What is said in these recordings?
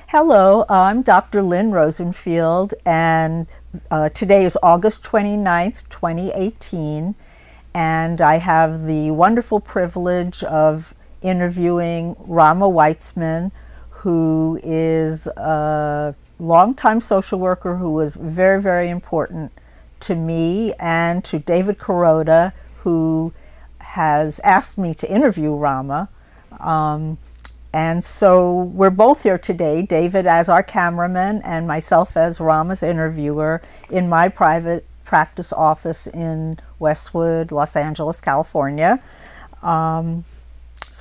Hello, I'm Dr. Lynn Rosenfield, and today is August 29th, 2018, and I have the wonderful privilege of interviewing Rama Weizmann, who is a longtime social worker who was very, very important to me and to David Kuroda, who has asked me to interview Rama. And so we're both here today, David as our cameraman and myself as Rama's interviewer in my private practice office in Westwood, Los Angeles, California. So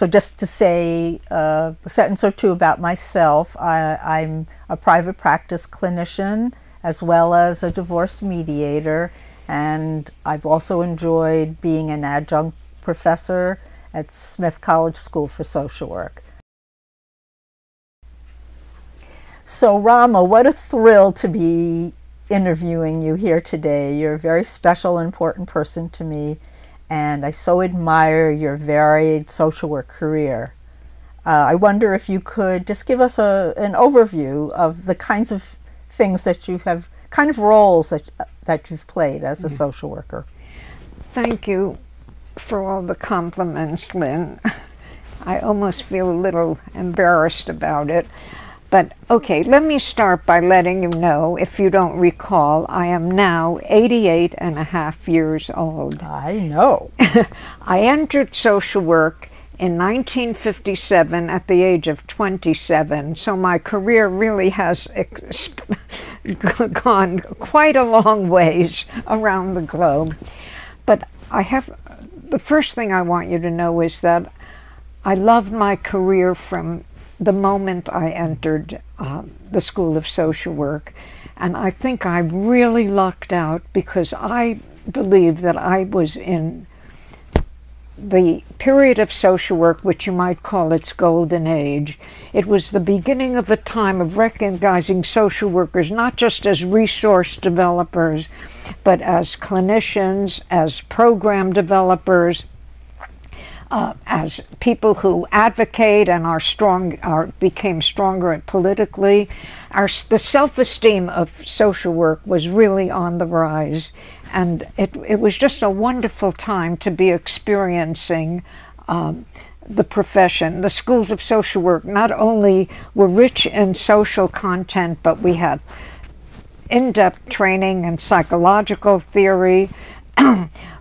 just to say a sentence or two about myself, I'm a private practice clinician as well as a divorce mediator, and I've also enjoyed being an adjunct professor at Smith College School for Social Work. So Rama, what a thrill to be interviewing you here today. You're a very special and important person to me, and I so admire your varied social work career. I wonder if you could just give us an overview of the kinds of things that you have, kind of roles that you've played as a social worker. Thank you for all the compliments, Lynn. I almost feel a little embarrassed about it. But okay, let me start by letting you know, if you don't recall, I am now 88 and a half years old. I know. I entered social work in 1957 at the age of 27, so my career really has gone quite a long ways around the globe. But the first thing I want you to know is that I loved my career from the moment I entered the School of Social Work. And I think I really lucked out because I believe that I was in the period of social work, which you might call its golden age. It was the beginning of a time of recognizing social workers not just as resource developers, but as clinicians, as program developers, as people who advocate and became stronger politically. The self-esteem of social work was really on the rise, and it was just a wonderful time to be experiencing the profession. The schools of social work not only were rich in social content, but we had in-depth training in psychological theory.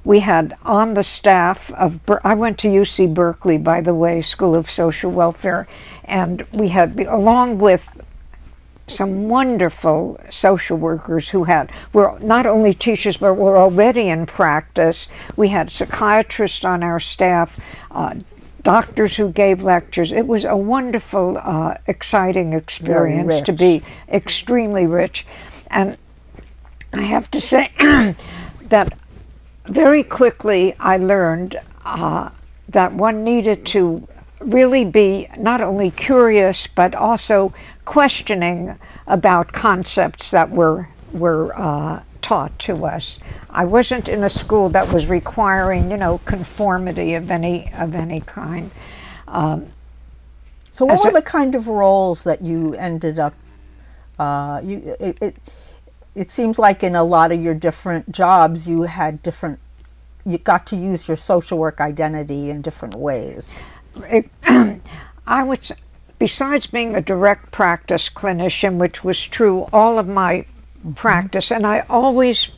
We had on the staff of, I went to UC Berkeley, by the way, School of Social Welfare, and we had, along with some wonderful social workers who were not only teachers, but were already in practice. We had psychiatrists on our staff, doctors who gave lectures. It was a wonderful, exciting experience, to be extremely rich. And I have to say that very quickly I learned that one needed to really be not only curious, but also questioning about concepts that were taught to us. I wasn't in a school that was requiring, conformity of any kind. So what were the kind of roles that you ended up, it seems like in a lot of your different jobs you got to use your social work identity in different ways. Besides being a direct practice clinician, which was true all of my practice, and I always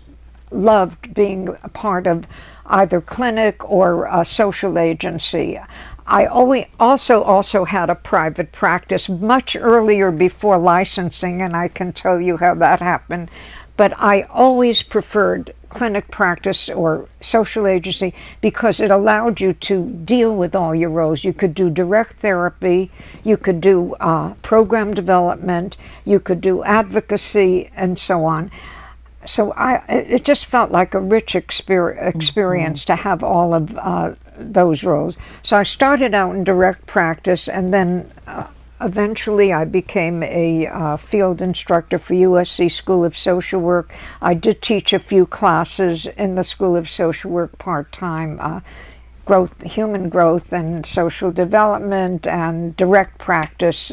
loved being a part of either clinic or a social agency. I also had a private practice much earlier before licensing, and I can tell you how that happened. But I always preferred clinic practice or social agency because it allowed you to deal with all your roles. You could do direct therapy, you could do program development, you could do advocacy, and so on. so it just felt like a rich experience to have all of those roles. So I started out in direct practice, and then eventually I became a field instructor for USC School of Social Work. I did teach a few classes in the School of Social Work part-time, human growth and social development and direct practice.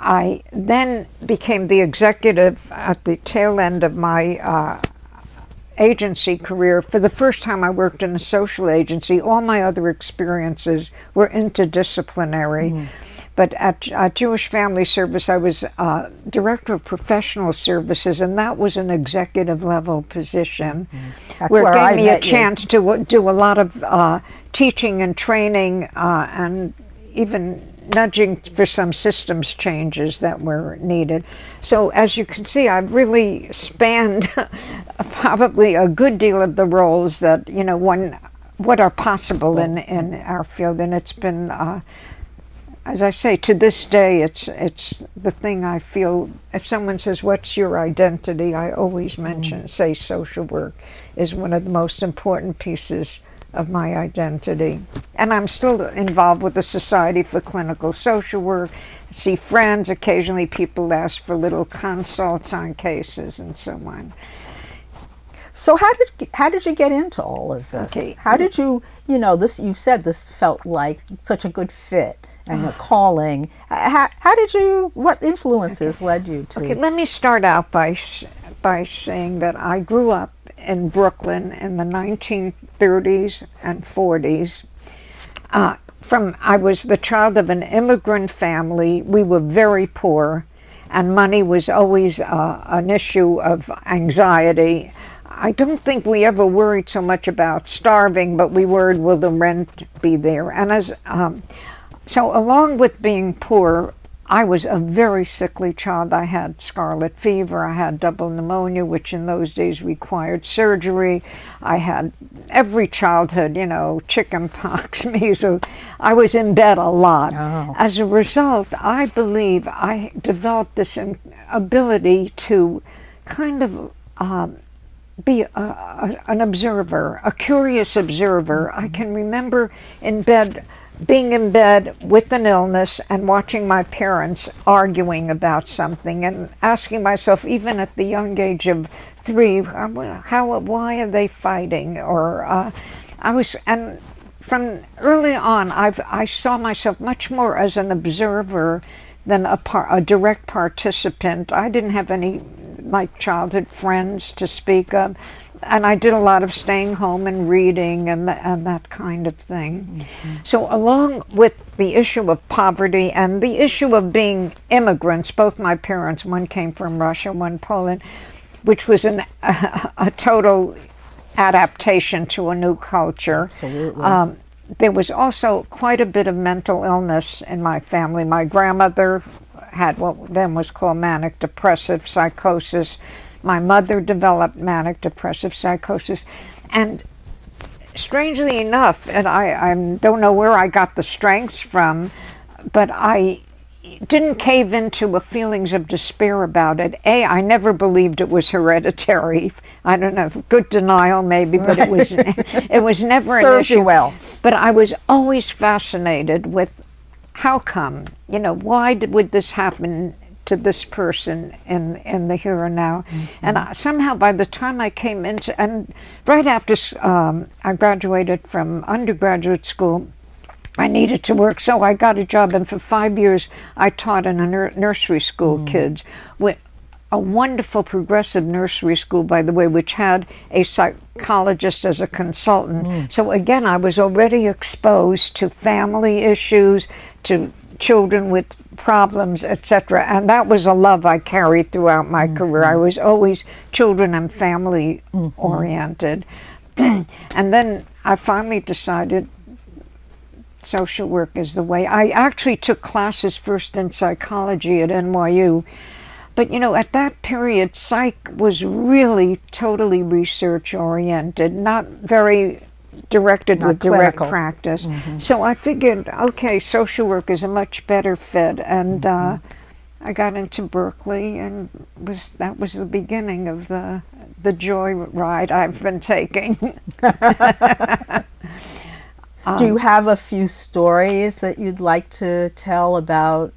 I then became the executive at the tail end of my agency career. For the first time I worked in a social agency. All my other experiences were interdisciplinary. But at Jewish Family Service, I was Director of Professional Services, and that was an executive level position. Where it gave me a chance to do a lot of teaching and training and even nudging for some systems changes that were needed. So as you can see, I've really spanned probably a good deal of the roles that, you know, what are possible in our field. And it's been, as I say, to this day, it's the thing I feel, if someone says, what's your identity? I always say social work is one of the most important pieces of my identity. And I'm still involved with the Society for Clinical Social Work, see friends, occasionally people ask for little consults on cases and so on. So how did you get into all of this? Okay. How did you, you know, you said this felt like such a good fit and a calling. How did you, what influences led you to? Okay, let me start out by saying that I grew up in Brooklyn in the 1930s and 40s. I was the child of an immigrant family. We were very poor, and money was always an issue of anxiety. I don't think we ever worried so much about starving, but we worried, will the rent be there? And so along with being poor, I was a very sickly child. I had scarlet fever, I had double pneumonia, which in those days required surgery. I had every childhood, you know, chicken pox, measles. I was in bed a lot. Oh. As a result, I believe I developed this ability to kind of be an observer, a curious observer. I can remember being in bed with an illness and watching my parents arguing about something and asking myself, even at the young age of 3, why are they fighting? Or and from early on, I saw myself much more as an observer than a direct participant. I didn't have any like childhood friends to speak of. And I did a lot of staying home and reading and that kind of thing. So along with the issue of poverty and the issue of being immigrants, both my parents, one came from Russia, one Poland, which was a total adaptation to a new culture. Absolutely. There was also quite a bit of mental illness in my family. My grandmother had what then was called manic depressive psychosis. My mother developed manic depressive psychosis, and strangely enough, and I don't know where I got the strengths from, but I didn't cave into feelings of despair about it. I never believed it was hereditary. I don't know, good denial maybe, but it was never an issue. Served you well. But I was always fascinated with how come, you know, why would this happen to this person in the here and now. And somehow by the time I came into, and right after I graduated from undergraduate school, I needed to work, so I got a job, and for 5 years I taught in a nursery school kids, with a wonderful progressive nursery school, by the way, which had a psychologist as a consultant. So again, I was already exposed to family issues, to children with problems, etc. And that was a love I carried throughout my career. I was always children and family oriented. And then I finally decided social work is the way. I actually took classes first in psychology at NYU. But you know, at that period, psych was really totally research oriented, not very directed with direct practice. So I figured, okay, social work is a much better fit, and I got into Berkeley, and that was the beginning of the joy ride I've been taking. Do you have a few stories that you'd like to tell about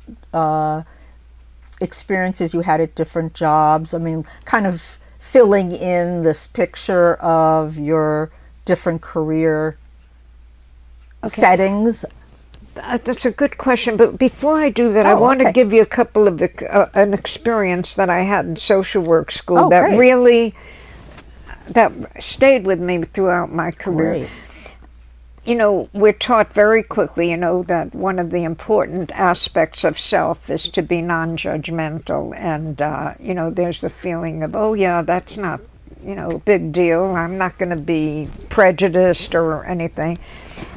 experiences you had at different jobs? I mean, kind of filling in this picture of your different career settings. That's a good question, but before I do that, I want to give you a couple of an experience that I had in social work school that really stayed with me throughout my career. Great. You know, we're taught very quickly, you know, that one of the important aspects of self is to be non-judgmental, and you know, there's the feeling of, oh yeah, that's not, you know, a big deal. I'm not going to be prejudiced or anything.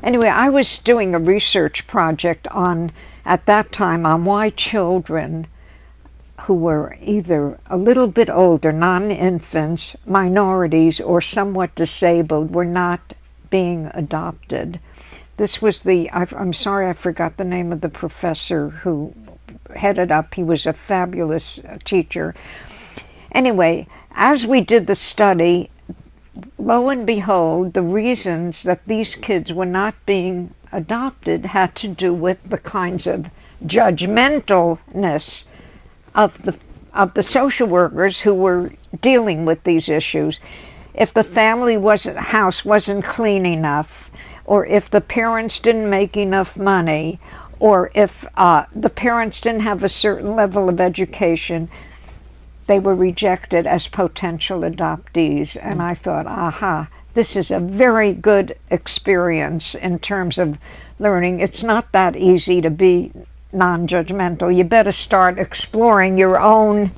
Anyway, I was doing a research project at that time, on why children who were either a little bit older, non-infants, minorities, or somewhat disabled, were not being adopted. This was I'm sorry I forgot the name of the professor who headed up. He was a fabulous teacher. Anyway, as we did the study, lo and behold, the reasons that these kids were not being adopted had to do with the kinds of judgmentalness of the social workers who were dealing with these issues. If the house wasn't clean enough, or if the parents didn't make enough money, or if the parents didn't have a certain level of education, they were rejected as potential adoptees. And I thought, aha, this is a very good experience in terms of learning. It's not that easy to be non-judgmental. You better start exploring your own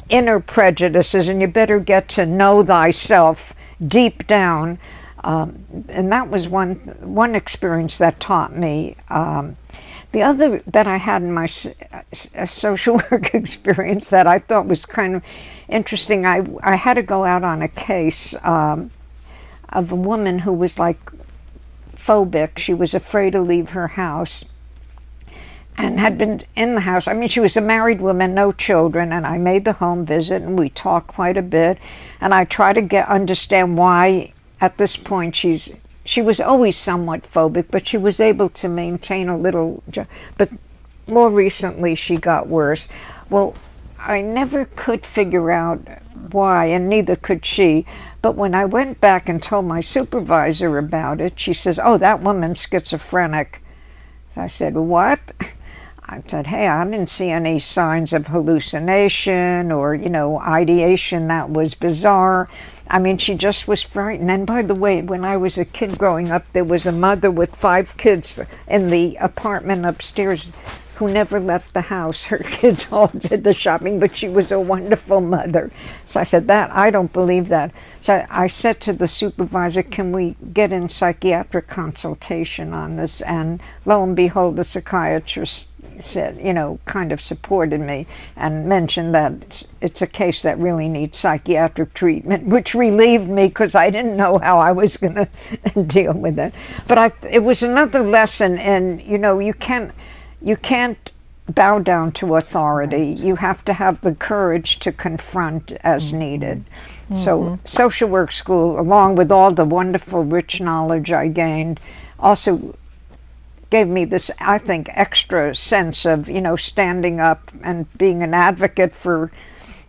inner prejudices, and you better get to know thyself deep down. And that was one experience that taught me. The other that I had in my social work experience that I thought was kind of interesting, I had to go out on a case of a woman who was like phobic. She was afraid to leave her house and had been in the house. I mean, she was a married woman, no children, and I made the home visit, and we talked quite a bit, and I tried to understand why at this point she was always somewhat phobic, but she was able to maintain a little, but more recently she got worse. Well, I never could figure out why, and neither could she, but when I went back and told my supervisor about it, she says, oh, that woman's schizophrenic. So I said, what? I said, hey, I didn't see any signs of hallucination or, you know, ideation that was bizarre. I mean, she just was frightened. And by the way, when I was a kid growing up, there was a mother with 5 kids in the apartment upstairs who never left the house. Her kids all did the shopping, but she was a wonderful mother. So I said, I don't believe that. So I said to the supervisor, can we get in psychiatric consultation on this? And lo and behold, the psychiatrist said, you know, kind of supported me and mentioned that it's a case that really needs psychiatric treatment, which relieved me because I didn't know how I was going to deal with it. But it was another lesson in, you know, you can't bow down to authority. Right. You have to have the courage to confront as needed. So social work school, along with all the wonderful, rich knowledge I gained, also gave me this, I think, extra sense of, you know, standing up and being an advocate for,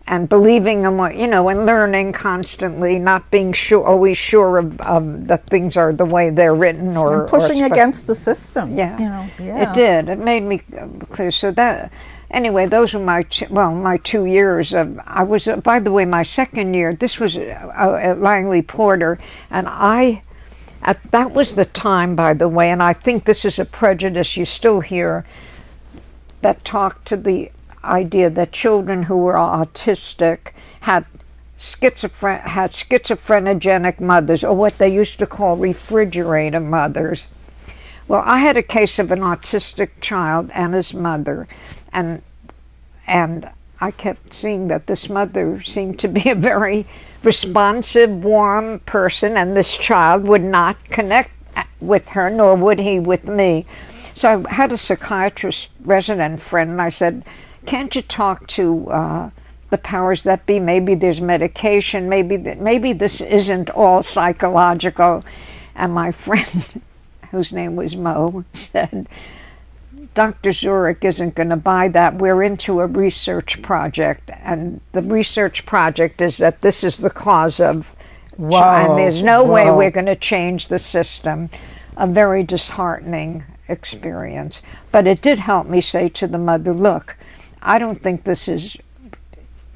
and believing in what, you know, and learning constantly, not being always sure of that things are the way they're written, or and pushing against the system. Yeah, you know, yeah. It did. It made me clear. So that, anyway, those were my 2 years of. I was, by the way, my second year. This was at Langley Porter, and that was the time, by the way, and I think this is a prejudice you still hear, that talked to the idea that children who were autistic had schizophrenic mothers, or what they used to call refrigerator mothers. Well, I had a case of an autistic child and his mother, and I kept seeing that this mother seemed to be a very responsive, warm person, and this child would not connect with her, nor would he with me. So I had a psychiatrist resident friend, and I said, can't you talk to the powers that be? Maybe there's medication, maybe this isn't all psychological. And my friend, whose name was Mo, said, Dr. Dworak isn't going to buy that. We're into a research project, and the research project is that this is the cause of, and there's no way we're going to change the system. A very disheartening experience. But it did help me say to the mother, look, I don't think this is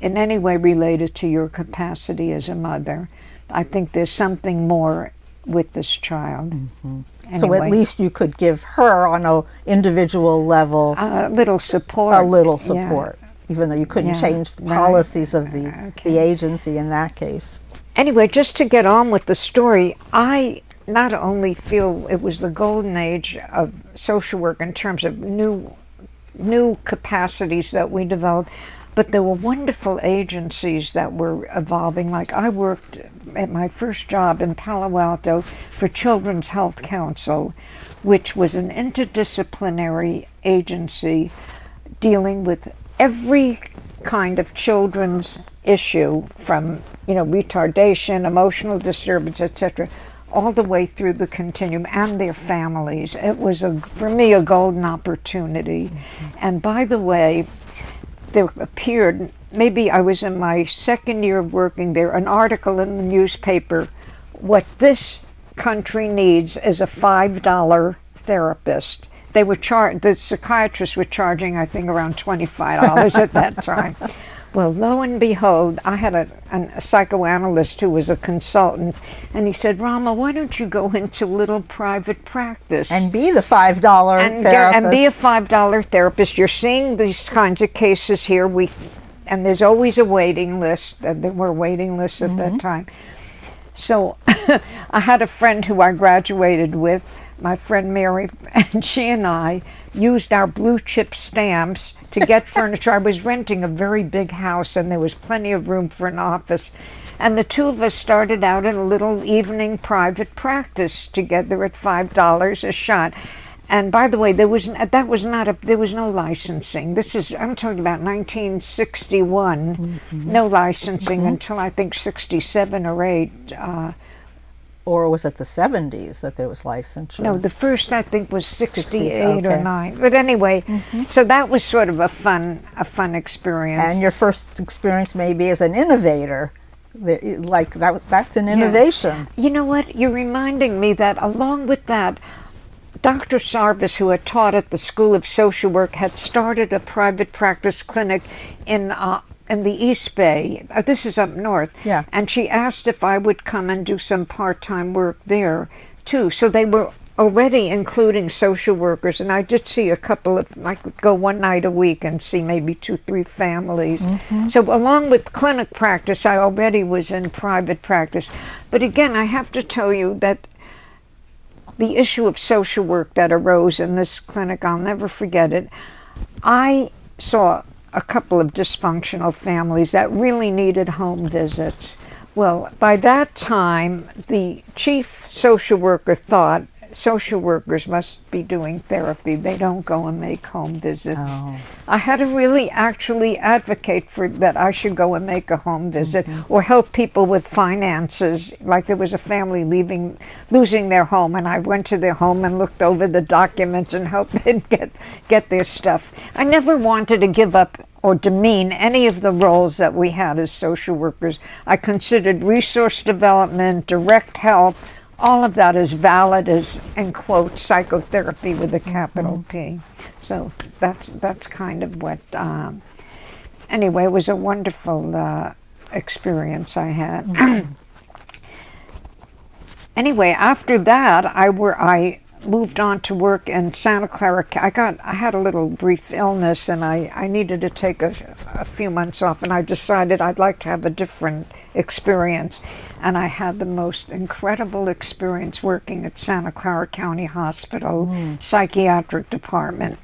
in any way related to your capacity as a mother. I think there's something more with this child. Mm-hmm. Anyway, so at least you could give her on an individual level a little support. A little support, even though you couldn't change the policies of the agency in that case. Anyway, just to get on with the story, I not only feel it was the golden age of social work in terms of new capacities that we developed, but there were wonderful agencies that were evolving. Like I worked at my first job in Palo Alto for Children's Health Council, which was an interdisciplinary agency dealing with every kind of children's issue, from retardation, emotional disturbance, etc., all the way through the continuum, and their families. It was, for me, a golden opportunity. Mm-hmm. And by the way, there appeared, maybe I was in my second year of working there, an article in the newspaper, what this country needs is a $5 therapist. They were the psychiatrists were charging, I think, around $25 at that time. Well, lo and behold, I had a psychoanalyst who was a consultant, and he said, Rama, why don't you go into little private practice? And be the $5 therapist. And be a $5 therapist. You're seeing these kinds of cases here, and there's always a waiting list. There were waiting lists at that time. So I had a friend who I graduated with, my friend Mary, and she and I used our blue chip stamps to get furniture. I was renting a very big house, and there was plenty of room for an office. And the two of us started out in a little evening private practice together at $5 a shot. And by the way, there was no licensing. I'm talking about 1961. No licensing until I think 67 or 8. Or was it the 70s that there was licensure? No, the first I think was 68 or 9. But anyway, so that was sort of a fun experience. And your first experience maybe as an innovator, like that's an innovation. Yeah. You know what? You're reminding me that along with that, Dr. Sarvis, who had taught at the School of Social Work, had started a private practice clinic in the East Bay. This is up north. Yeah. And she asked if I would come and do some part-time work there, too. So they were already including social workers, and I did see I could go one night a week and see maybe 2-3 families. So along with clinic practice, I already was in private practice. But again, I have to tell you that the issue of social work that arose in this clinic, I'll never forget it. I saw a couple of dysfunctional families that really needed home visits. Well, by that time, the chief social worker thought social workers must be doing therapy. They don't go and make home visits. Oh. I had to really actually advocate for that I should go and make a home visit or help people with finances. Like there was a family losing their home, and I went to their home and looked over the documents and helped them get their stuff. I never wanted to give up or demean any of the roles that we had as social workers. I considered resource development, direct help, all of that is valid as, in quote, psychotherapy with a capital P. So that's kind of what, anyway, it was a wonderful experience I had. Anyway, after that, I moved on to work in Santa Clara. I had a little brief illness, and I needed to take a few months off, and I decided I'd like to have a different experience. And I had the most incredible experience working at Santa Clara County Hospital, psychiatric department.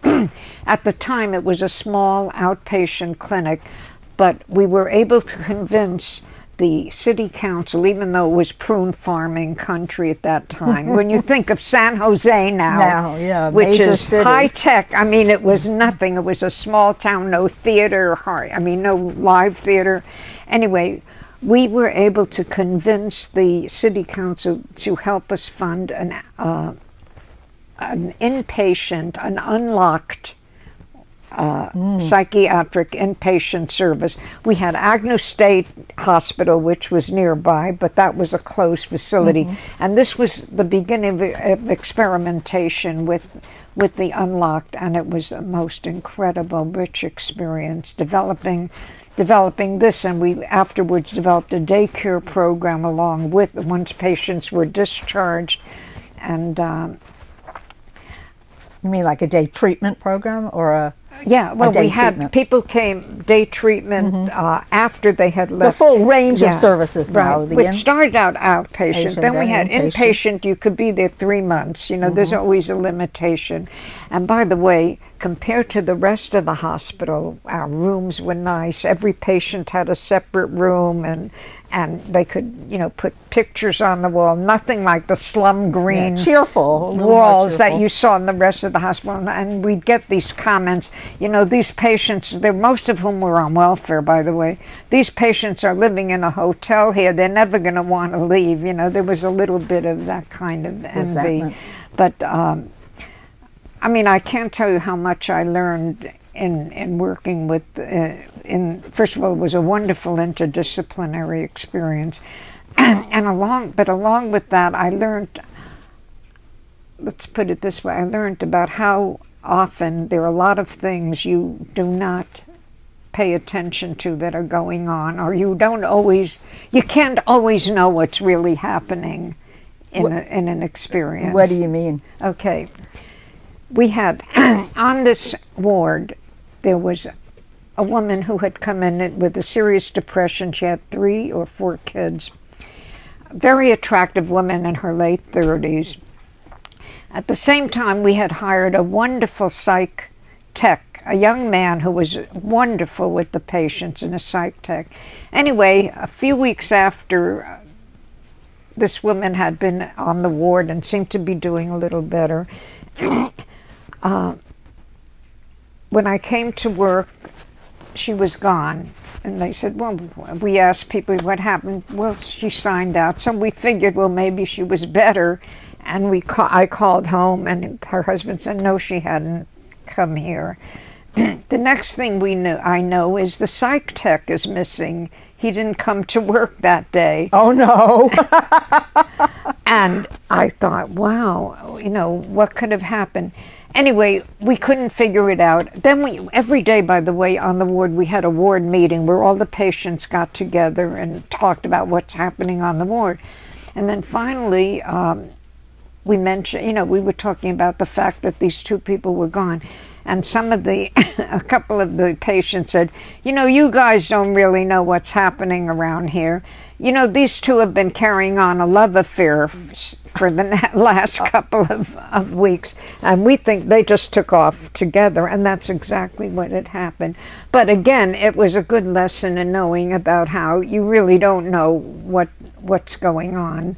At the time, it was a small outpatient clinic, but we were able to convince the city council, even though it was prune farming country at that time, when you think of San Jose now, yeah, which major is city. high tech, I mean, it was nothing. It was a small town, no theater, no live theater. Anyway, we were able to convince the city council to help us fund an inpatient, an unlocked psychiatric inpatient service. We had Agnew State Hospital, which was nearby, but that was a closed facility. And this was the beginning of experimentation with the unlocked, and it was a most incredible, rich experience developing this, and we afterwards developed a daycare program along with once patients were discharged. And you mean like a day treatment program or a yeah, well, we had treatment. People came day treatment after they had left. The full range of services now. Right. It started out outpatient. Then we had inpatient. You could be there 3 months. You know, there's always a limitation. And by the way, compared to the rest of the hospital, our rooms were nice. Every patient had a separate room, and they could, you know, put pictures on the wall. Nothing like the slum green cheerful walls that you saw in the rest of the hospital. And we'd get these comments, you know, these patients, most of whom were on welfare, by the way, these patients are living in a hotel here. They're never going to want to leave. You know, there was a little bit of that kind of envy. Resentment. But, I mean, I can't tell you how much I learned in working with, first of all, it was a wonderful interdisciplinary experience. And along with that, I learned, let's put it this way, I learned about how often there are a lot of things you do not pay attention to that are going on, or you can't always know what's really happening in an experience. What do you mean? Okay. We had, on this ward, there was a woman who had come in with a serious depression. She had 3 or 4 kids. Very attractive woman in her late 30s. At the same time, we had hired a wonderful psych tech, a young man who was wonderful with the patients, and a psych tech. Anyway, a few weeks after this woman had been on the ward and seemed to be doing a little better, when I came to work, she was gone. And they said, well, we asked people what happened. Well, she signed out. So we figured, well, maybe she was better. And I called home, and her husband said, no, she hadn't come here. The next thing I know is the psych tech is missing. He didn't come to work that day. Oh, no. And I thought, wow, you know, what could have happened? Anyway, we couldn't figure it out. Then every day, by the way, on the ward, we had a ward meeting where all the patients got together and talked about what's happening on the ward. And then finally, we mentioned, you know, we were talking about the fact that these 2 people were gone. And a couple of the patients said, you know, you guys don't really know what's happening around here. You know, these 2 have been carrying on a love affair for the last couple of weeks, and we think they just took off together, and that's exactly what had happened. But again, it was a good lesson in knowing about how you really don't know what's going on.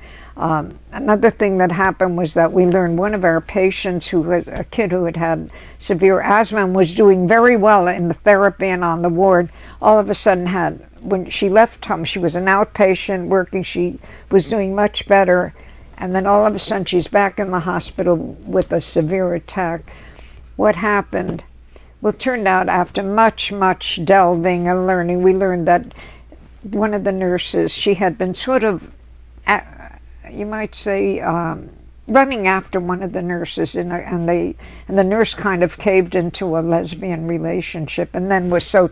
Another thing that happened was that we learned one of our patients, who was a kid who had severe asthma and was doing very well in the therapy and on the ward, all of a sudden when she left home, she was an outpatient working, she was doing much better, and then all of a sudden she's back in the hospital with a severe attack. What happened? Well, it turned out after much, much delving and learning, we learned that one of the nurses, she had been sort of, you might say, running after one of the nurses, and the nurse kind of caved into a lesbian relationship, and then was so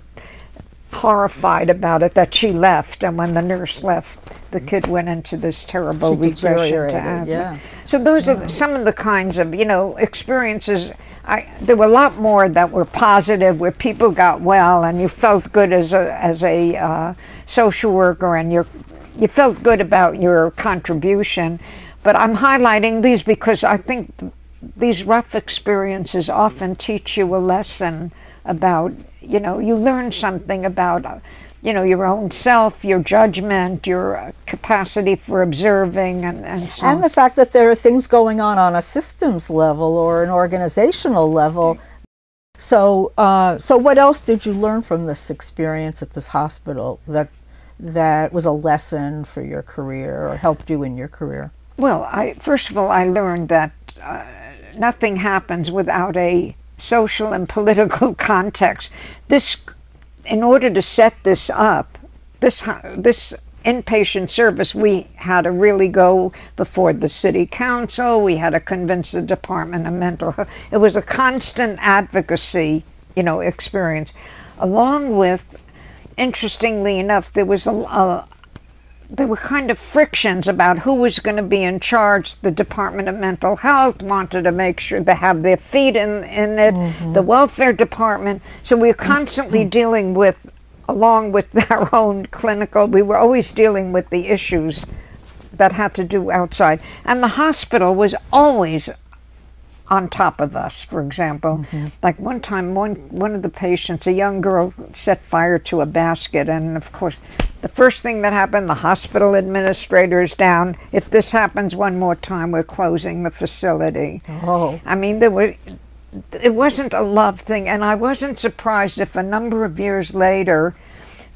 horrified about it that she left. And when the nurse left, the kid went into this terrible regression to asthma. Yeah. So those are some of the kinds of, you know, experiences. There were a lot more that were positive, where people got well, and you felt good as a social worker, and you felt good about your contribution. But I'm highlighting these because I think these rough experiences often teach you a lesson about, you know, you learn something about you know, your own self, your judgment, your capacity for observing, and so on. And the fact that there are things going on a systems level or an organizational level. So, so what else did you learn from this experience at this hospital that was a lesson for your career or helped you in your career? Well, first of all, I learned that nothing happens without a social and political context. In order to set this up, this inpatient service, we had to really go before the city council. We had to convince the Department of Mental Health. It was a constant advocacy, you know, experience. Along with, interestingly enough, there were kind of frictions about who was going to be in charge. The Department of Mental Health wanted to make sure they have their feet in it, the welfare department. So we were constantly dealing with, along with our own clinical, we were always dealing with the issues that had to do outside. And the hospital was always on top of us, for example. Like one time, one of the patients, a young girl, set fire to a basket, and of course, the first thing that happened, the hospital administrator is down. If this happens one more time, we're closing the facility. Oh. I mean, it wasn't a love thing, and I wasn't surprised if a number of years later,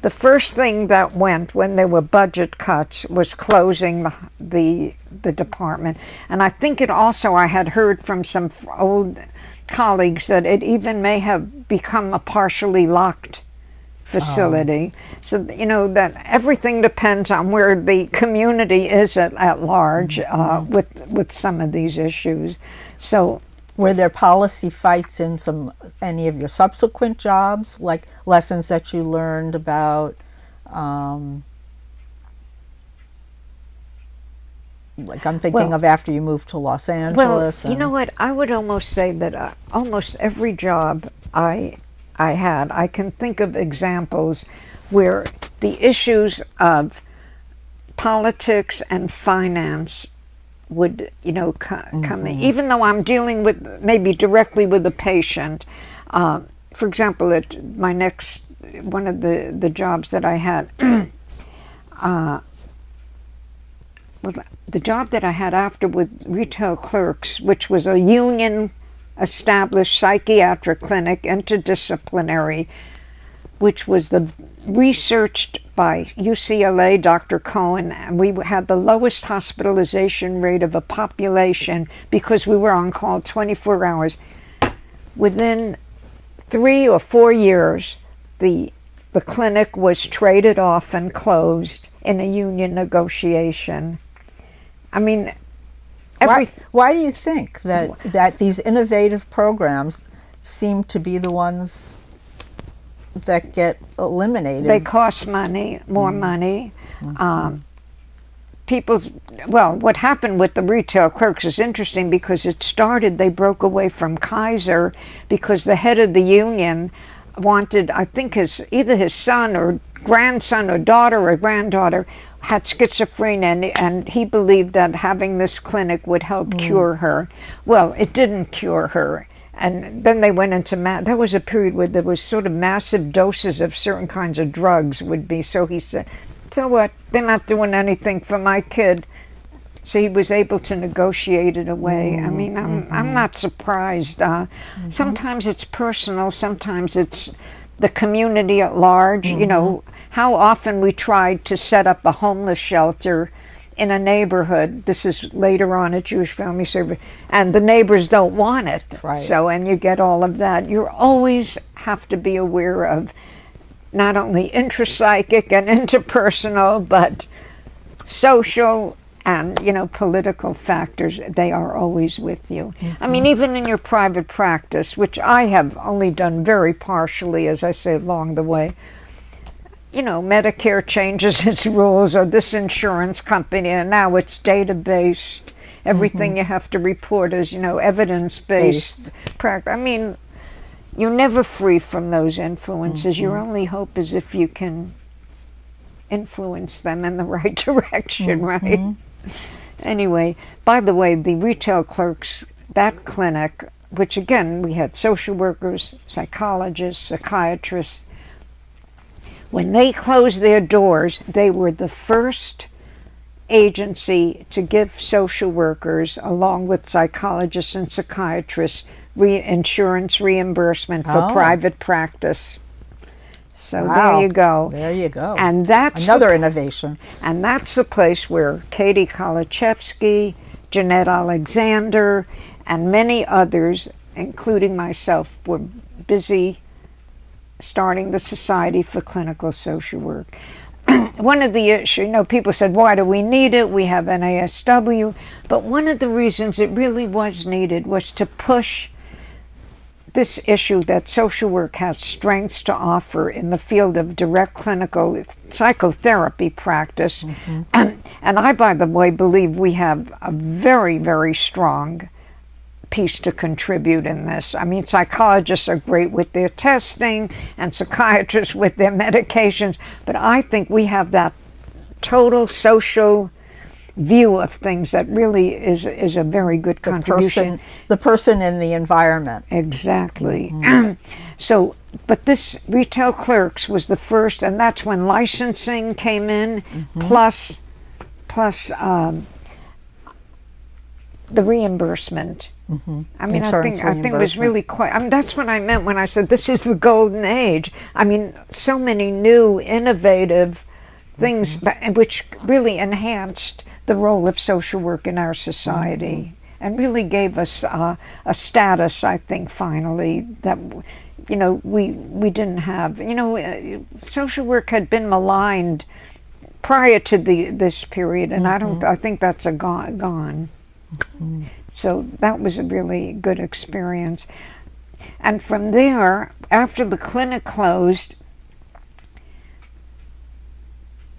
the first thing that went when there were budget cuts was closing the department. And I think it also, I had heard from some old colleagues that it even may have become a partially locked facility. So, you know, that everything depends on where the community is at large with some of these issues. So, were there policy fights in any of your subsequent jobs, like lessons that you learned about, like I'm thinking of after you moved to Los Angeles? Well, you know what, I would almost say that almost every job I had, I can think of examples where the issues of politics and finance would, you know, come in. Even though I'm dealing with, maybe directly with the patient. For example, at one of the jobs that I had, well, the job that I had after with retail clerks, which was a union-established psychiatric clinic, interdisciplinary, which was researched by UCLA, Dr. Cohen, and we had the lowest hospitalization rate of a population because we were on call 24 hours. Within 3 or 4 years, the clinic was traded off and closed in a union negotiation. I mean, why do you think that these innovative programs seem to be the ones that get eliminated? They cost money, more money. What happened with the retail clerks is interesting because they broke away from Kaiser because the head of the union wanted, I think either his son or grandson or daughter or granddaughter had schizophrenia, and he believed that having this clinic would help cure her. Well, it didn't cure her. And then they went into, that was a period where there was sort of massive doses of certain kinds of drugs would be. So he said, so what, they're not doing anything for my kid. So he was able to negotiate it away. I mean, I'm not surprised. Sometimes it's personal, sometimes it's the community at large. You know, how often we tried to set up a homeless shelter in a neighborhood. This is later on at Jewish Family Service, and the neighbors don't want it. Right. So, and you get all of that. You always have to be aware of not only intrapsychic and interpersonal, but social and, you know, political factors. They are always with you. I mean, even in your private practice, which I have only done very partially, as I say, along the way. You know, Medicare changes its rules, or this insurance company, and now it's data-based. Everything you have to report is, you know, evidence-based practice. I mean, you're never free from those influences. Your only hope is if you can influence them in the right direction, right? Anyway, by the way, the retail clerks, that clinic, which again, we had social workers, psychologists, psychiatrists, When they closed their doors, they were the first agency to give social workers, along with psychologists and psychiatrists, insurance reimbursement for private practice. So there you go. There you go. And that's another innovation. And that's the place where Katie Kolachevsky, Jeanette Alexander, and many others, including myself, were busy starting the Society for Clinical Social Work. One of the issues, people said, why do we need it? We have NASW. But one of the reasons it really was needed was to push this issue that social work has strengths to offer in the field of direct clinical psychotherapy practice. And I, by the way, believe we have a very, very strong piece to contribute in this. I mean, psychologists are great with their testing and psychiatrists with their medications, but I think we have that total social view of things that really is a very good contribution. The person in the environment. Exactly. So, but this retail clerks was the first, and that's when licensing came in, plus the reimbursement. I mean, I think it was really quite, I mean, that's what I meant when I said this is the golden age. I mean, so many new, innovative things that, which really enhanced the role of social work in our society and really gave us a status, I think, finally, that, we didn't have. Social work had been maligned prior to this period, and I think that's gone. So that was a really good experience. And from there, after the clinic closed,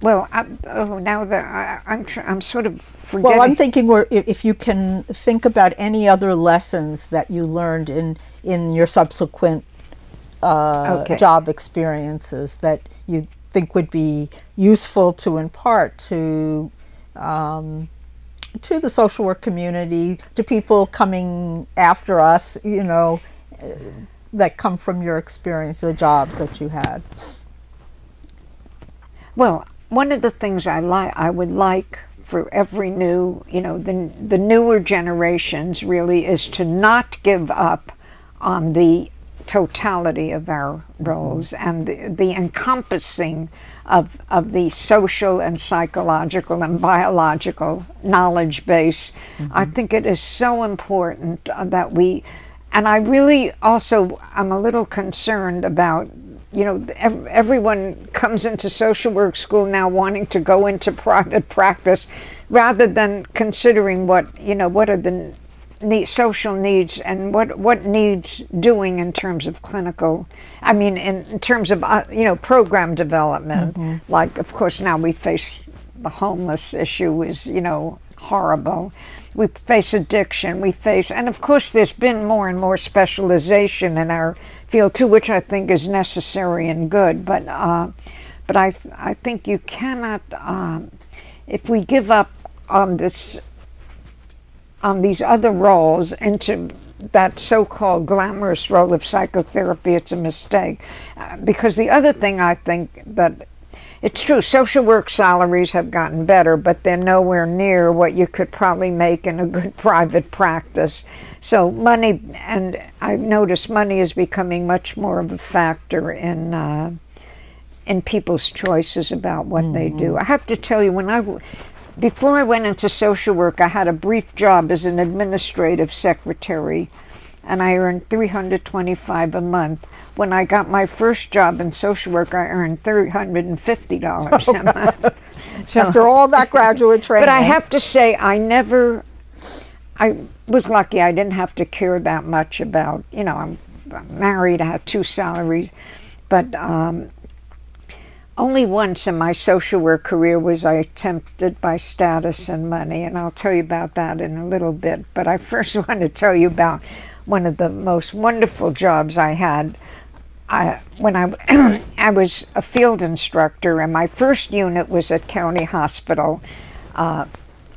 well, now that I'm sort of forgetting. Well, I'm thinking if you can think about any other lessons that you learned in your subsequent job experiences that you think would be useful to impart to the social work community, to people coming after us, that come from your experience, the jobs that you had. Well, one of the things I would like for every new, the newer generations really, is to not give up on the totality of our roles and the encompassing of the social and psychological and biological knowledge base. I think it is so important that we, and I really also am a little concerned about, everyone comes into social work school now wanting to go into private practice rather than considering what are the social needs and what needs doing in terms of clinical, I mean in terms of program development. Like, of course, now we face the homeless issue is horrible. We face addiction, and of course there's been more and more specialization in our field too, which I think is necessary and good, but I think you cannot, if we give up on these other roles into that so-called glamorous role of psychotherapy, it's a mistake. Because the other thing I think that, it's true, social work salaries have gotten better, but they're nowhere near what you could probably make in a good private practice. So money, and I notice money is becoming much more of a factor in people's choices about what they do. I have to tell you, before I went into social work, I had a brief job as an administrative secretary, and I earned $325 a month. When I got my first job in social work, I earned $350 a month. So, after all that graduate training. But I have to say, I was lucky. I didn't have to care that much about, I'm married, I have 2 salaries, but only once in my social work career was I tempted by status and money, and I'll tell you about that in a little bit. But I first want to tell you about one of the most wonderful jobs I had. When I was a field instructor, and my first unit was at County Hospital, and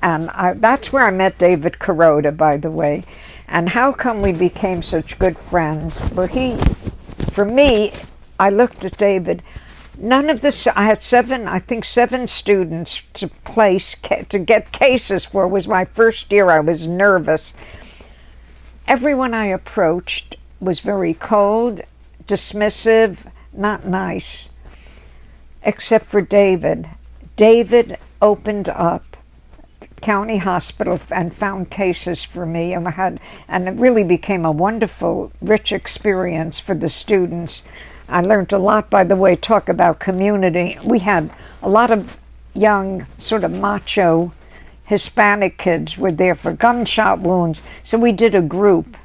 that's where I met David Kuroda, by the way. And how come we became such good friends? Well, for me, I looked at David. None of this, I had I think seven students to get cases for. It was my first year. I was nervous. Everyone I approached was very cold, dismissive, not nice, except for David. David opened up County Hospital and found cases for me, and it really became a wonderful, rich experience for the students. I learned a lot, by the way, talk about community. We had a lot of young, sort of macho Hispanic kids were there for gunshot wounds, so we did a group.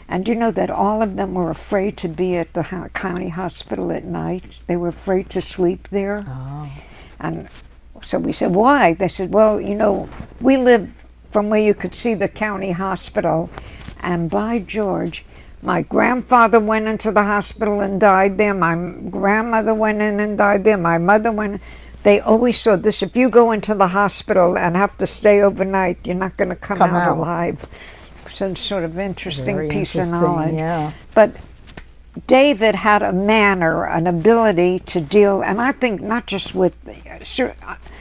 And you know that all of them were afraid to be at the county hospital at night. They were afraid to sleep there. Oh. And so we said, why? They said, well, you know, we live from where you could see the county hospital, and by George, my grandfather went into the hospital and died there. My grandmother went in and died there. My mother went. They always saw this. If you go into the hospital and have to stay overnight, you're not going to come out alive. Some sort of interesting piece of knowledge. Yeah. But David had a manner, an ability to deal, and I think not just with,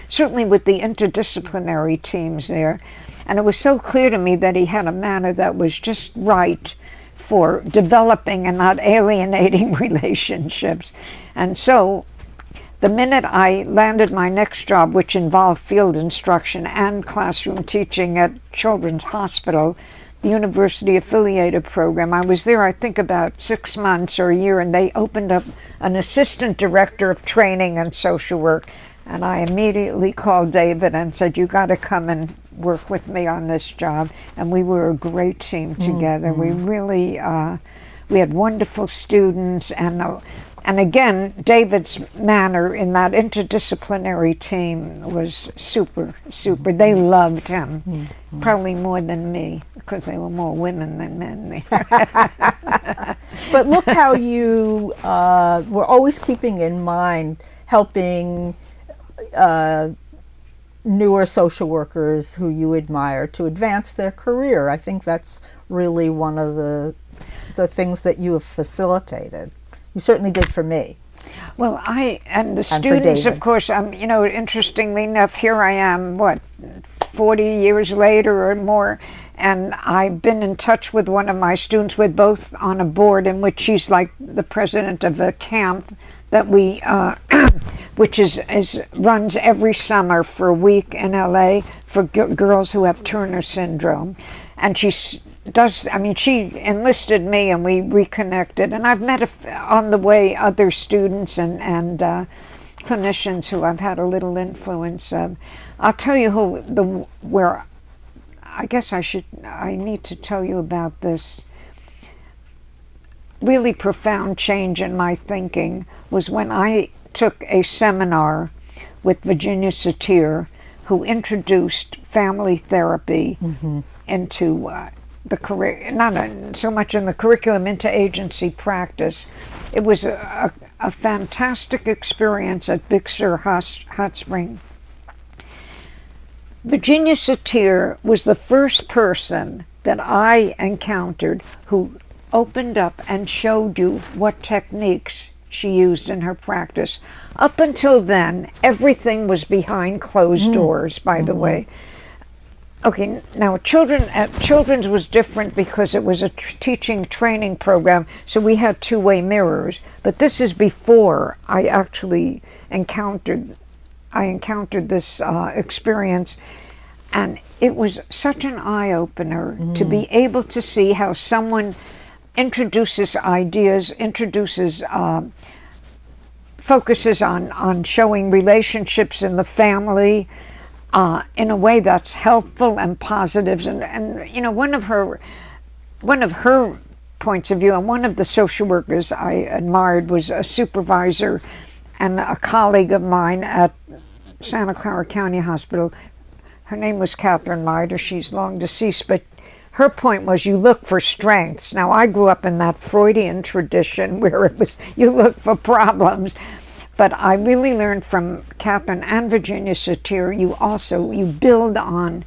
certainly with the interdisciplinary teams there. And it was so clear to me that he had a manner that was just right for developing and not alienating relationships. And so the minute I landed my next job, which involved field instruction and classroom teaching at Children's Hospital, the university affiliated program, I was there I think about 6 months or a year, and they opened up an assistant director of training and social work. And I immediately called David and said, you got to come and work with me on this job. And we were a great team together. We really, we had wonderful students. And again, David's manner in that interdisciplinary team was super. They loved him, probably more than me, because there were more women than men there. But look how you were always keeping in mind helping newer social workers who you admire to advance their career. I think that's really one of the things that you have facilitated. You certainly did for me. Well, and the students, of course, you know, interestingly enough, here I am, what, 40 years later or more, and I've been in touch with one of my students. We're both on a board in which she's like the president of a camp that we, which runs every summer for a week in LA for girls who have Turner syndrome. And she enlisted me and we reconnected. And I've met on the way other students and clinicians who I've had a little influence of. I'll tell you where I guess I need to tell you about this really profound change in my thinking was when I took a seminar with Virginia Satir, who introduced family therapy into the curriculum, not so much in the curriculum, into agency practice. It was a fantastic experience at Big Sur Hot Spring. Virginia Satir was the first person that I encountered who opened up and showed you what techniques she used in her practice. Up until then, everything was behind closed doors, by the way. Okay, now Children's was different because it was a teaching training program, so we had two-way mirrors. But this is before I actually encountered this experience, and it was such an eye-opener to be able to see how someone introduces ideas, focuses on showing relationships in the family in a way that's helpful and positive. And you know, one of her points of view, and one of the social workers I admired was a supervisor and a colleague of mine at Santa Clara County Hospital. Her name was Catherine Mider. She's long deceased, but her point was you look for strengths. Now, I grew up in that Freudian tradition where it was you look for problems. But I really learned from Catherine and Virginia Satir, you build on,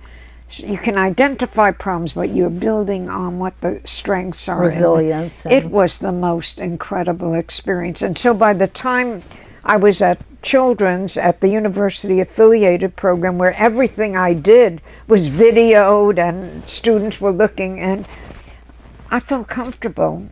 you can identify problems, but you're building on what the strengths are. Resilience. It was the most incredible experience. And so by the time I was at Children's at the university affiliated program where everything I did was videoed and students were looking, and I felt comfortable.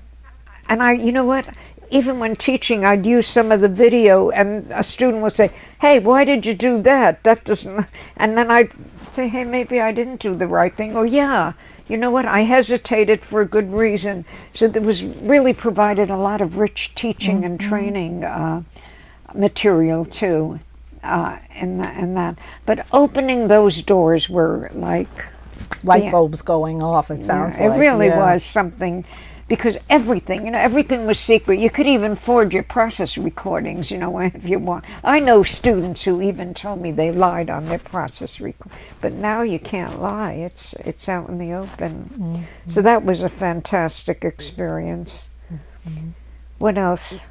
And you know what? Even when teaching, I'd use some of the video and a student would say, "Hey, why did you do that? That doesn't," and then I'd say, "Hey, maybe I didn't do the right thing." Or, "Yeah, you know what? I hesitated for a good reason." So there was really provided a lot of rich teaching and training material too, in that. But opening those doors were like light bulbs going off. It sounds like it really was something, because everything, everything was secret. You could even forge your process recordings, if you want. I know students who even told me they lied on their process record, but now you can't lie. It's out in the open. So that was a fantastic experience. What else?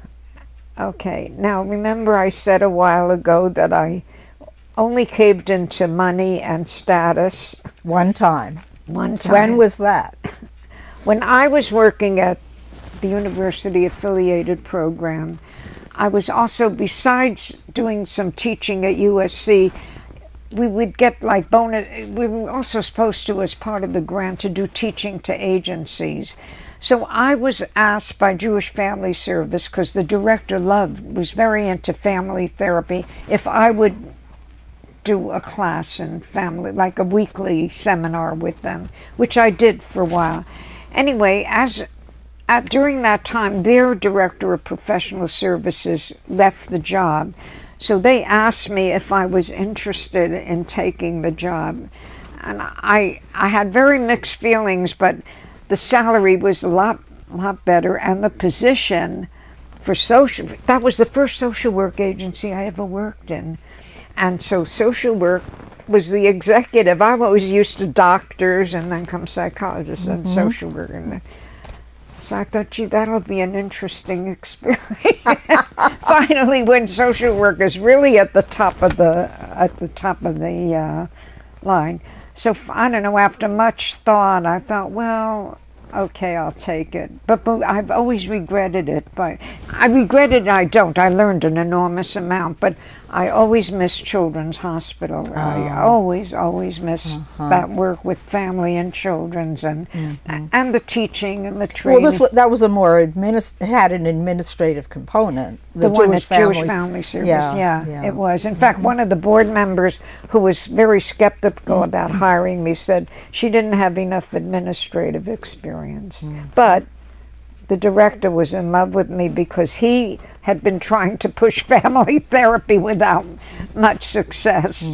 Okay, now remember I said a while ago that I only caved into money and status. One time. One time. When was that? When I was working at the university affiliated program, I was also, besides doing some teaching at USC, we would get like bonus, we were also supposed to, as part of the grant, to do teaching to agencies. So I was asked by Jewish Family Service, because the director was very into family therapy, if I would do a class in family, like a weekly seminar with them, which I did for a while. Anyway, during that time, their director of professional services left the job. So they asked me if I was interested in taking the job. And I had very mixed feelings, but the salary was a lot better, and the position for that was the first social work agency I ever worked in. And so social work was the executive. I'm always used to doctors and then come psychologists and social work. So I thought, gee, that'll be an interesting experience. Finally, when social work is really at the top of the line. So I don't know, after much thought, I thought, well, okay, I'll take it. But I've always regretted it. But I regret it, I don't. I learned an enormous amount, but I always miss Children's Hospital. I always miss that work with family and children's, and the teaching and the training. Well, that was a more it had an administrative component. The Jewish Family Service, yeah, it was. In fact, one of the board members who was very skeptical about hiring me said she didn't have enough administrative experience. But the director was in love with me because he had been trying to push family therapy without much success.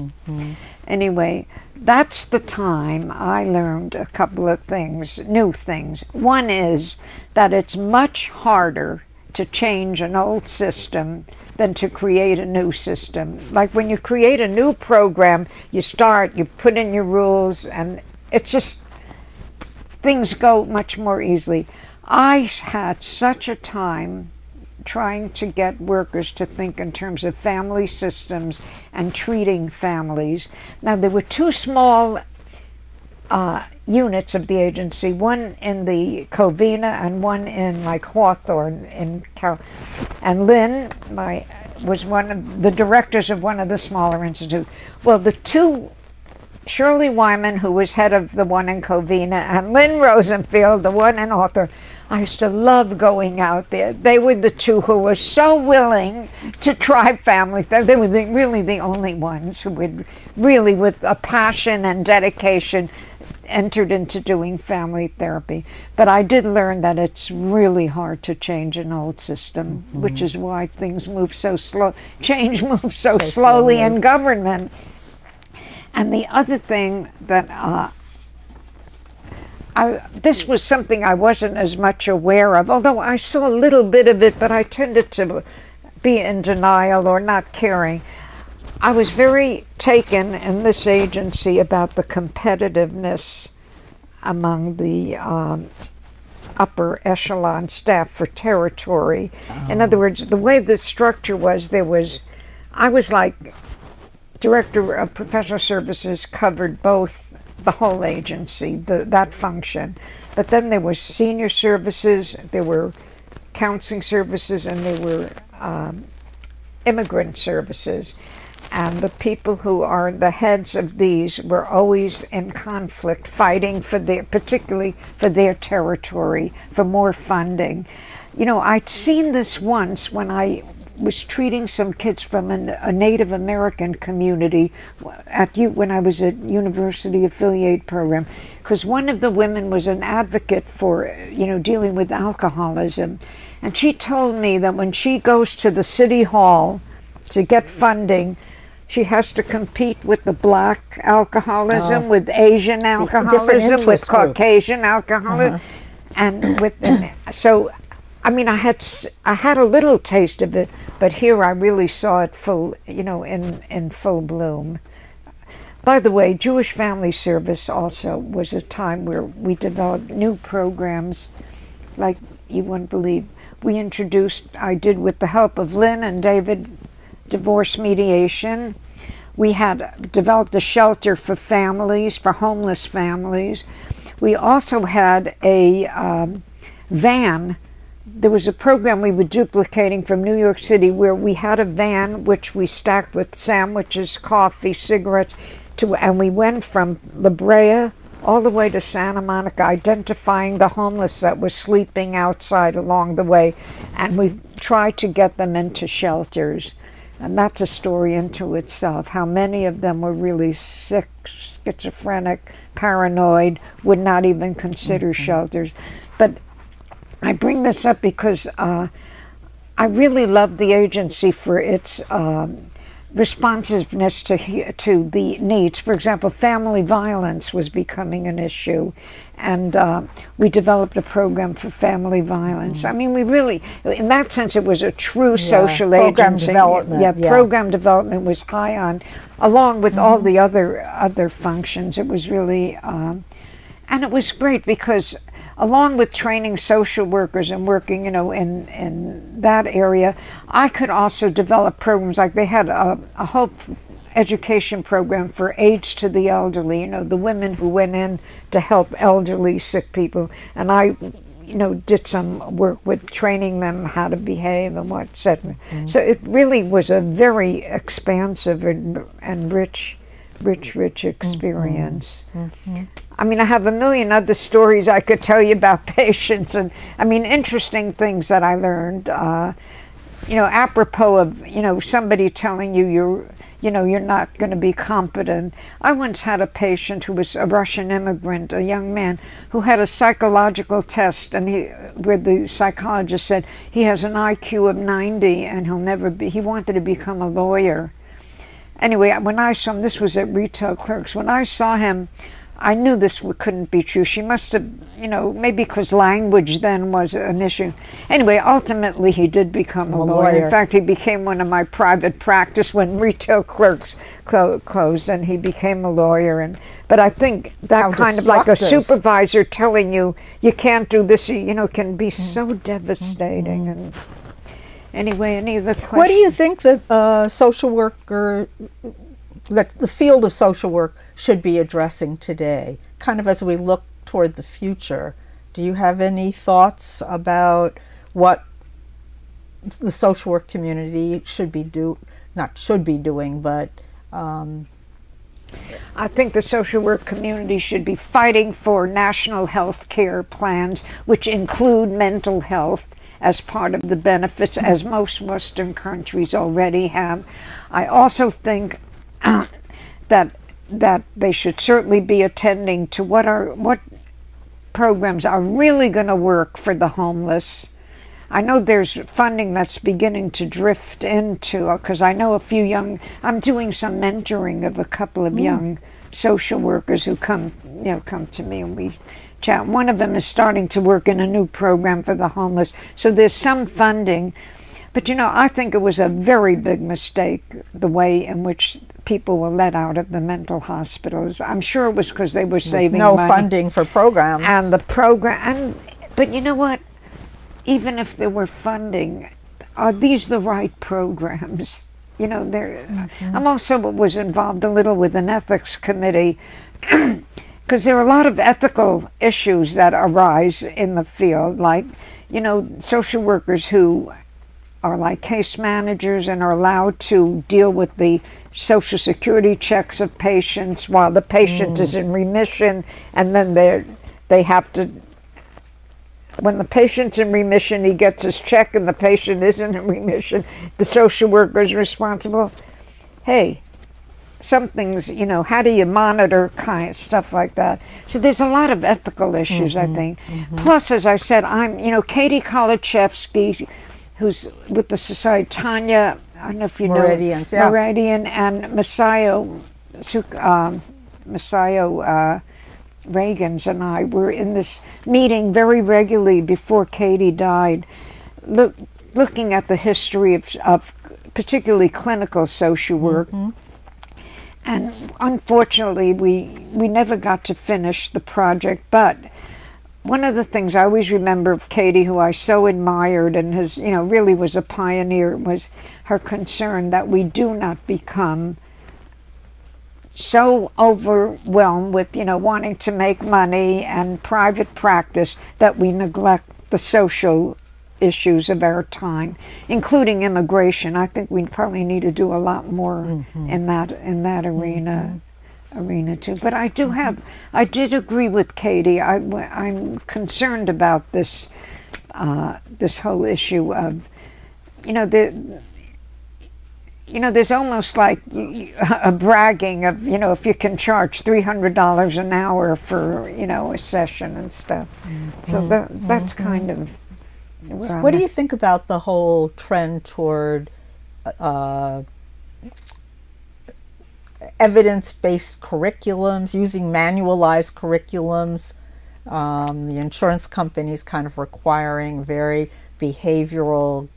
Anyway, that's the time I learned a couple of things, new things. One is that it's much harder to change an old system than to create a new system. Like when you create a new program, you put in your rules, and it's just, things go much more easily. I had such a time trying to get workers to think in terms of family systems and treating families. Now, there were two small units of the agency, one in the Covina and one in like Hawthorne and Lynn was one of the directors of one of the smaller institutes. Well, the two, Shirley Wyman, who was head of the one in Covina, and Lynn Rosenfield, the one in Hawthorne, I used to love going out there. They were the two who were so willing to try family therapy. They were really the only ones who would really, with a passion and dedication, entered into doing family therapy. But I did learn that it's really hard to change an old system, which is why things move so slow. Change moves so slowly in government. And the other thing that this was something I wasn't as much aware of, although I saw a little bit of it, but I tended to be in denial or not caring. I was very taken in this agency about the competitiveness among the upper echelon staff for territory. In other words, the way the structure was, I was like Director of Professional Services, covered both the whole agency, that function. But then there was senior services, there were counseling services, and there were immigrant services. And the people who are the heads of these were always in conflict, fighting for their, particularly for their territory, for more funding. You know, I'd seen this once when I was treating some kids from a Native American community when I was at University Affiliate Program, because one of the women was an advocate for, you know, dealing with alcoholism. And she told me that when she goes to the city hall to get funding, she has to compete with the black alcoholism, with Asian alcoholism, with Caucasian alcoholism, and with so. I mean, I had a little taste of it, but here I really saw it full, you know, in full bloom. By the way, Jewish Family Service also was a time where we developed new programs, like you wouldn't believe. We introduced, I did with the help of Lynn and David, divorce mediation. We had developed a shelter for families, for homeless families. We also had a van. There was a program we were duplicating from New York City where we had a van which we stacked with sandwiches, coffee, cigarettes, and we went from La Brea all the way to Santa Monica, identifying the homeless that were sleeping outside along the way, and we tried to get them into shelters. And that's a story into itself, how many of them were really sick, schizophrenic, paranoid, would not even consider shelters. But I bring this up because I really love the agency for its responsiveness to the needs. For example, family violence was becoming an issue, and we developed a program for family violence. I mean, we really, in that sense, it was a true social agency. Development. Program development was high on, along with all the other functions. It was really, and it was great because, along with training social workers and working, you know, in that area, I could also develop programs like they had a Hope education program for aids to the elderly, you know, the women who went in to help elderly sick people. And I, you know, did some work with training them how to behave and what, etc. So it really was a very expansive and rich experience. I mean, I have a million other stories I could tell you about patients, and I mean, interesting things that I learned. You know, apropos of, you know, somebody telling you you're not going to be competent. I once had a patient who was a Russian immigrant, a young man, who had a psychological test, and where the psychologist said he has an IQ of 90 and he'll never be. He wanted to become a lawyer. Anyway, when I saw him, this was at Retail Clerks. When I saw him, I knew this couldn't be true. She must have, you know, maybe because language then was an issue. Anyway, ultimately he did become a lawyer. In fact, he became one of my private practice when Retail Clerks closed, and he became a lawyer. But I think that kind of like a supervisor telling you can't do this, you know, can be so devastating. And anyway, any other questions? What do you think that social worker, that the field of social work should be addressing today, kind of as we look toward the future? Do you have any thoughts about what the social work community should be doing, but I think the social work community should be fighting for national health care plans, which include mental health as part of the benefits, as most Western countries already have. I also think that they should certainly be attending to what programs are really going to work for the homeless. I know there's funding that's beginning to drift into, because I know a few I'm doing some mentoring of a couple of young social workers who come to me and we chat. One of them is starting to work in a new program for the homeless. So there's some funding. But, you know, I think it was a very big mistake, the way in which people were let out of the mental hospitals. I'm sure it was because they were saving money. No funding for programs. And the program, but you know what? Even if there were funding, are these the right programs? You know, I'm also was involved a little with an ethics committee, because there are a lot of ethical issues that arise in the field, like, you know, social workers who are like case managers and are allowed to deal with the Social Security checks of patients while the patient is in remission, and then they have to, when the patient's in remission, he gets his check, and the patient isn't in remission, the social worker is responsible. Hey, something's, you know, how do you monitor kind of stuff like that? So there's a lot of ethical issues, I think. Plus, as I said, I'm, you know, Katie Kolochevsky, who's with the Society, Tanya, I don't know if you Meridians, know, yeah. Meridian, and Masayo Reagans and I were in this meeting very regularly before Katie died, looking at the history of particularly clinical social work. And unfortunately, we never got to finish the project, but one of the things I always remember of Katie, who I so admired and has, you know, really was a pioneer, was her concern that we do not become so overwhelmed with, you know, wanting to make money and private practice that we neglect the social issues of our time, including immigration. I think we probably need to do a lot more in that arena too. But I do I did agree with Katie. I'm concerned about this this whole issue of, you know, there's almost like a bragging of, you know, if you can charge $300 an hour for, you know, a session and stuff. So that's kind of where What do you think about the whole trend toward evidence-based curriculums, using manualized curriculums, the insurance companies kind of requiring very behavioral,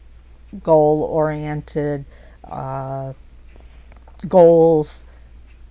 goal-oriented goals,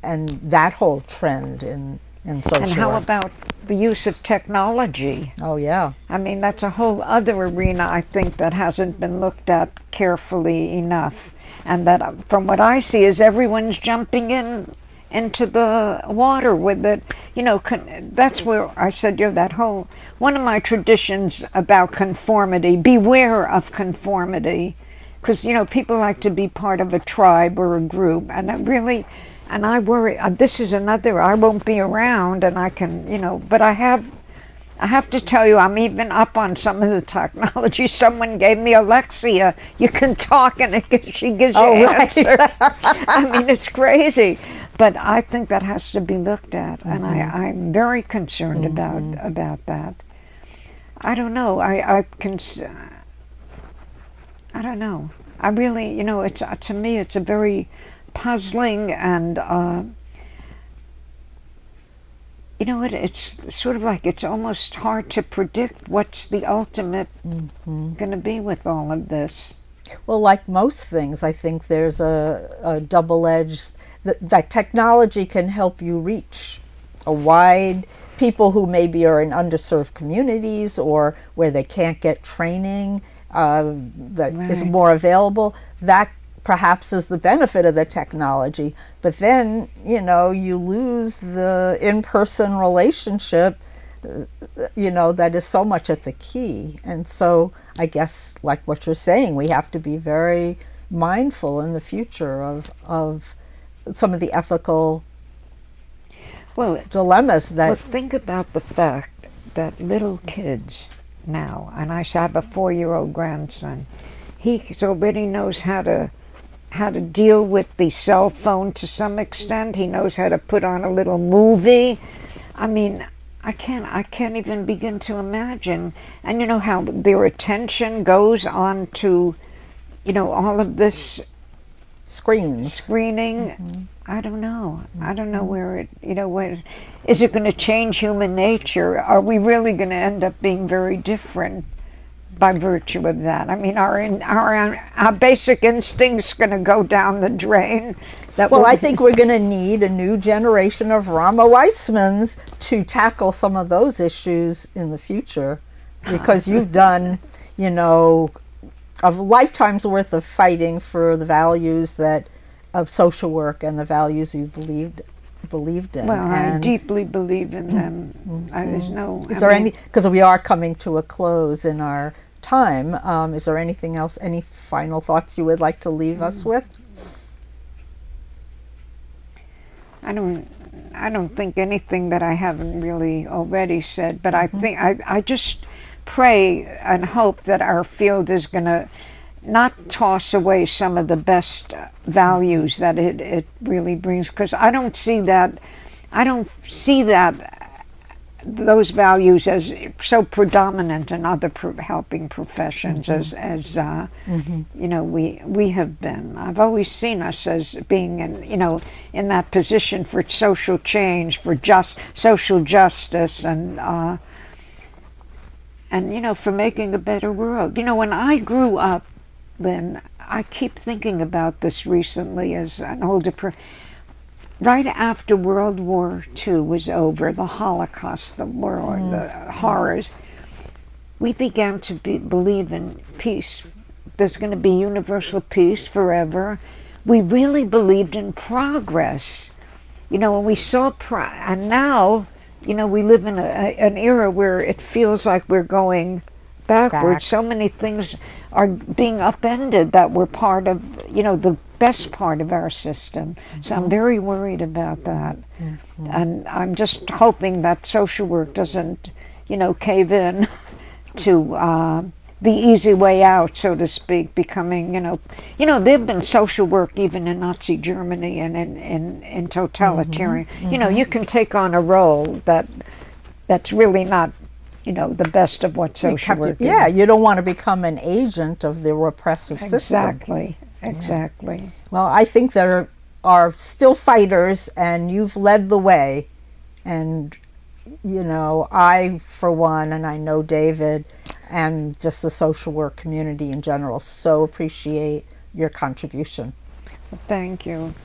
and that whole trend in social And how work. about the use of technology? Oh, yeah. I mean, that's a whole other arena, I think, that hasn't been looked at carefully enough. And that, from what I see, is everyone's jumping into the water with it. You know, that's where I said, you know, that whole, one of my traditions about conformity, beware of conformity. Because, you know, people like to be part of a tribe or a group. And that really, and I worry, this is another, I won't be around, and I can, you know, but I have to tell you, I'm even up on some of the technology. Someone gave me Alexia. You can talk and she gives you answers. I mean, it's crazy. But I think that has to be looked at, and I'm very concerned about that. I don't know. I don't know. I really, you know, it's to me, it's a very puzzling and you know, it's sort of like it's almost hard to predict what's the ultimate going to be with all of this. Well, like most things, I think there's a double-edged, that technology can help you reach a wide people who maybe are in underserved communities or where they can't get training that is more available. That perhaps is the benefit of the technology, but then, you know, you lose the in-person relationship, you know, that is so much at the key. And so I guess, like what you're saying, we have to be very mindful in the future of some of the ethical dilemmas that... Well, think about the fact that little kids now, and I have a 4-year-old grandson, he already knows how to deal with the cell phone to some extent. He knows how to put on a little movie. I mean, I can't even begin to imagine. And you know how their attention goes on to, you know, all of this screening. I don't know. I don't know where it, you know, where is it going to change human nature? Are we really going to end up being very different by virtue of that? I mean, our basic instincts going to go down the drain. Well, I think we're going to need a new generation of Rama Weizmanns to tackle some of those issues in the future, because you've done, you know, a lifetime's worth of fighting for the values of social work and the values you believed in. Well, I deeply believe in them. There's no... Is there any, because we are coming to a close in our time. Is there anything else, any final thoughts you would like to leave us with? I don't think anything that I haven't really already said, but I think I just pray and hope that our field is going to not toss away some of the best values that it really brings, because I don't see that those values as so predominant in other helping professions as you know, we have been. I've always seen us as being in that position for social change, for social justice, and you know, for making a better world. You know, when I grew up, Lynn, I keep thinking about this recently as an older person. Right after World War II was over, the Holocaust, the war, the horrors, we began to believe in peace. There's going to be universal peace forever. We really believed in progress. You know, when we saw, and now, you know, we live in an era where it feels like we're going backwards. So many things are being upended that were part of, you know, the best part of our system. So I'm very worried about that. And I'm just hoping that social work doesn't, you know, cave in to the easy way out, so to speak, becoming, you know, there've been social work even in Nazi Germany and in totalitarian. You know, you can take on a role that's really not, you know, the best of what social work is. Yeah, you don't want to become an agent of the repressive system. Exactly. Well, I think there are still fighters, and you've led the way. And, you know, I, for one, and I know David, and just the social work community in general, so appreciate your contribution. Thank you.